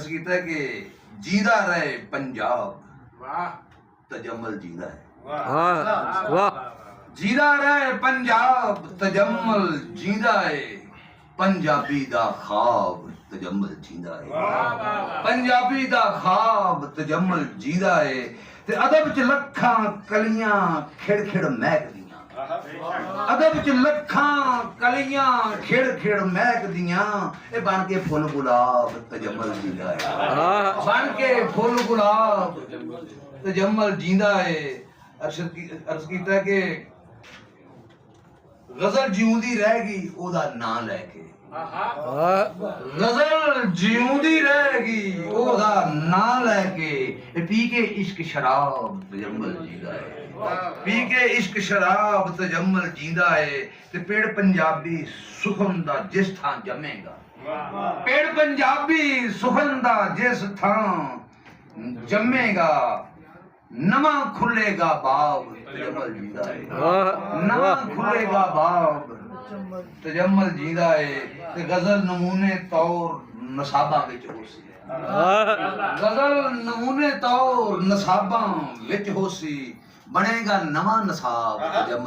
ਕੀਤਾ ਕਿ ਜੀਂਦਾ ਰਹੇ ਪੰਜਾਬ ਵਾਹ ਤਜਮਲ ਜੀਂਦਾ ਹੈ। ਵਾਹ ਵਾਹ ਜੀਂਦਾ ਰਹੇ ਪੰਜਾਬ ਤਜਮਲ ਜੀਂਦਾ ਹੈ। ਪੰਜਾਬੀ ਦਾ ਖਾਬ ਤਜਮਲ ਜੀਂਦਾ ਹੈ। ਪੰਜਾਬੀ ਦਾ ਖਾਬ ਤਜਮਲ ਜੀਂਦਾ ਹੈ। ਤੇ ਅਦਬ ਚ ਲੱਖਾਂ ਕਲੀਆਂ ਖਿੜ ਖਿੜ ਮਹਿਕਦੀਆਂ। ਅਦਬ ਚ ਲੱਖਾਂ ਕਲੀਆਂ ਖਿੜ ਖਿੜ ਮਹਿਕਦੀਆਂ। ਇਹ ਬਣ ਕੇ ਫੁੱਲ ਗੁਲਾਬ ਤਜਮਲ ਜੀਂਦਾ ਹੈ। ਬਣ ਕੇ ਫੁੱਲ ਗੁਲਾਬ ਤਜਮਲ ਜੀਂਦਾ ਹੈ। ਅਰਜ਼ ਕੀਤਾ ਕਿ ਗਜ਼ਲ ਜਿਉਂਦੀ ਰਹਿ ਗਈ ਉਹਦਾ ਨਾਂ ਲੈ ਕੇ। ਗਜ਼ਲ ਜਿਉਂਦੀ ਰਹਿ ਗਈ ਉਹਦਾ ਨਾਂ ਲੈ ਕੇ। ਇਹ ਪੀ ਕੇ ਇਸ਼ਕ ਸ਼ਰਾਬ ਤਜਮਲ ਜੀਂਦਾ ਹੈ। ਪੀ ਕੇ ਇਸ਼ਕ ਸ਼ਰਾਬ ਤਜਮਲ ਜੀਂਦਾ ਹੈ। ਤੇ ਪੇੜ ਪੰਜਾਬੀ ਸੁਖਨ ਦਾ ਜਿਸ ਥਾਂ ਜੰਮੇਗਾ। ਪੇੜ ਪੰਜਾਬੀ ਸੁਖਨ ਦਾ ਜਿਸ ਥਾਂ ਜੰਮੇਗਾ। ਨਵਾਂ ਖੁੱਲੇਗਾ ਬਾਬ ਤਜਮਲ ਜੀਂਦਾ ਹੈ। ਨਵਾਂ ਖੁੱਲੇਗਾ ਬਾਬ ਤਜਮਲ ਜੀਂਦਾ ਹੈ। ਤੇ ਗਜ਼ਲ ਨਮੂਨੇ ਤੌਰ ਨਸਾਬਾਂ ਵਿੱਚ ਹੋਸੀ। ਗਜ਼ਲ ਨਮੂਨੇ ਤੌਰ ਨਸਾਬਾਂ ਵਿੱਚ ਹੋਸੀ। ਬਣੇਗਾ ਨਵਾਂ ਨਸਾਬ ਤਜਮਲ